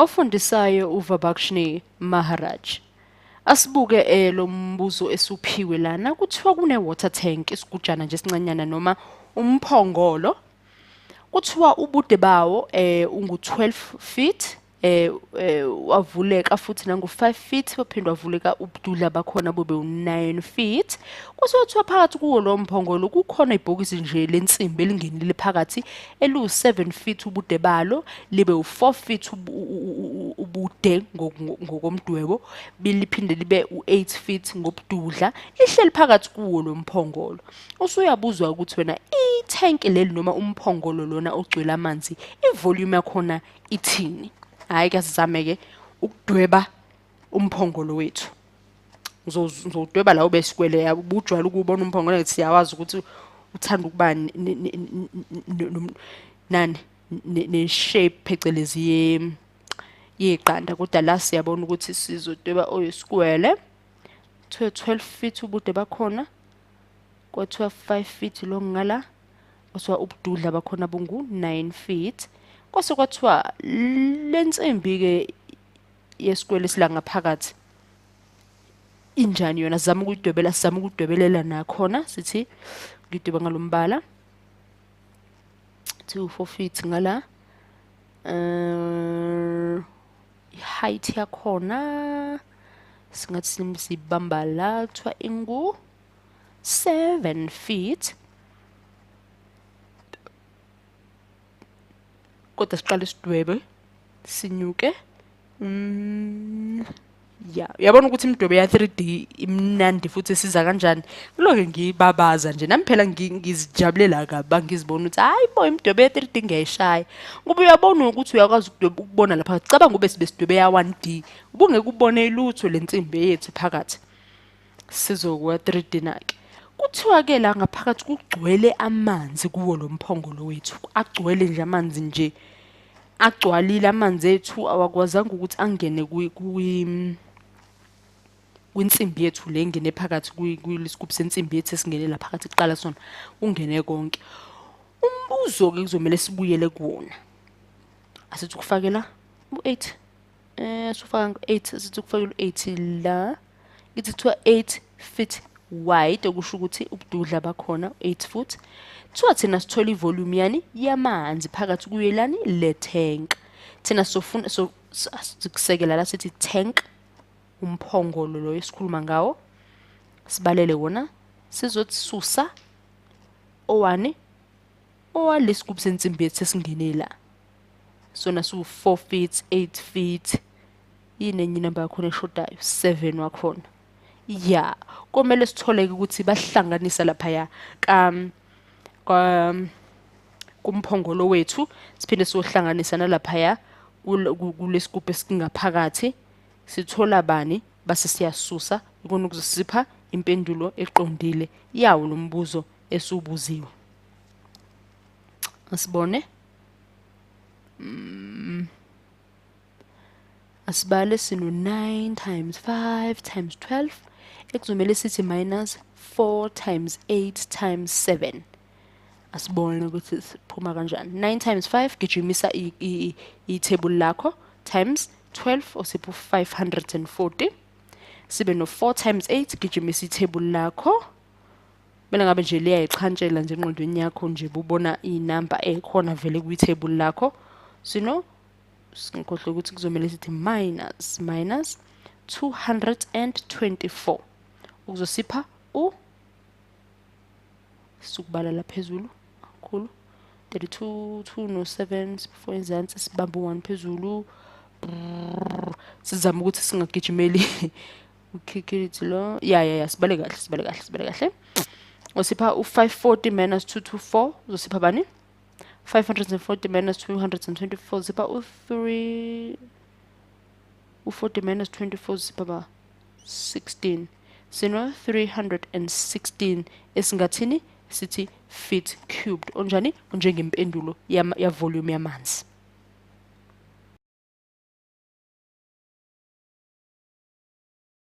Ofundisayo uVabakshni Maharaj. Asibuke lo mbuzo esuphiwe lana kuthiwa kune-water tank isigujana nje esincanyana noma umphongolo. Kuthiwa ubude bawo ungu-12 feet wavuleka futhi nangu-5 feet waphindwa wavuleka ubududla bakhona bube u-9 feet. Kuthiwa phakathi kuwo lo mphongolo kukhona ibhokisi nje lensimbi elingenile phakathi eliwu-7 feet ubude balo libe u-4 feet ubude ngokomdwebo liphinde libe u-8 feet ngobududla lihleli phakathi kuwo lo mphongolo. Usuyabuzwa ukuthi wena ithanki leli noma umphongolo lona ogcwele amanzi ivolume yakhona ithini. Hayi ke sizame-ke ukudweba umphongolo wethu. Ngizodweba la ube sikwele yabo ubujwayele ukubona umphongolo ngithi siyawazi ukuthi uthanda ukuba ne-shape phecelezi yeqanda kodwa la siyabona ukuthi sizodweba oyisikwele. 12 feet ubude bakhona kwathiwa 5 feet long ngala kwathiwa ubududla bakhona bungu-9 feet. Kwase kwathiwa lensimbi-ke yesikwele sila ngaphakathi injani yona sizama ukudwebelela nakhona sithi ngidweba ngalombala 4 feet ngala. Height yakhona singathi sibamba la kuthiwa ingu 7 feet. Kodwa siqale sidwebe sinyuke. Uyabona ukuthi imidwebo ya 3D imnandi futhi siza kanjani. Kuloke ngibabaza nje nami phela ngizijabulela kabi ngizibona ukuthi hayi bo imidwebo ya 3D ngiyayishaya. Ngoba uyabona ukuthi uyakwazi ukubona lapha. Cabanga ube sibesidwebe ya 1D. Ubungeke ubone lutho lensimbi yethu phakathi. Sizokuwa 3D nake. Kuthiwa-ke la ngaphakathi kugcwele amanzi kuwo lo mphongolo wethu. Agcwele nje amanzi nje. Agcwalile amanzi ethu awakwazanga ukuthi angene kwinsimbi yethu le ngene phakathi kwisigubhu sensimbi yethu esingene la phakathi kuqala sona ungene konke. Umbuzo-ke kuzomela sibuyele kuwona. Asithi ukufakela u-8 sifaka ngo-8 asithi ukufakela u-8 la. Ithi kuthiwa 8 feet wide okusho ukuthi ubududla bakhona 8 foot. Kuthiwa thina sithola ivolume yani yamanzi phakathi kuyelani le tank. Thina sofuna sikusekela la sithi tank umphongolo lo esikhuluma ngawo. Sibalele wona sizothi susa o1 owalesigubhu sensimbi yethu esingene la. Sona su4 feet 8 feet yini enye inamba yakhona eshodayo 7 wakhona. Ya komele sitholeke ukuthi bahlanganisa lapha ya kumphongolo wethu siphinde sohlanganisa nalapha ya kulesigubhu esingaphakathi sithola bani base siyasusa ikona ukuzosipha impendulo eqondile yawo lo mbuzo esubuziwe. Asibone asibale sino 9 times 5 times 12 ekuzomela sithi minus 4 times 8 times 7. Asibone ukuthi siphuma kanjani. 9 times 5 gijimisa ithebula lakho times 12 osipho 540 sibe no 4 times 8 gijimisa ithebula lakho. Bela ngabe nje liyayiqhantshela nje engqondweni yakho nje ubona inamba ekhona vele kwithebula lakho. Sino ngikhohle ukuthi kuzomela sithi minus 224 ukuzosipha sukubala la phezulu kakhulu 32 2 no 7 sifo izansi sibamba u1 phezulu. Sizama ukuthi singagijimeli ukhikithi lo ya sibale kahle. Usipha u540 minus 224 uzosipha bani 540 minus 224 zipha u3 u40 minus 24 zipha ba 16 sino 316 esingathini sithi feet cubed onjani onjengempendulo ya volume yamanzi.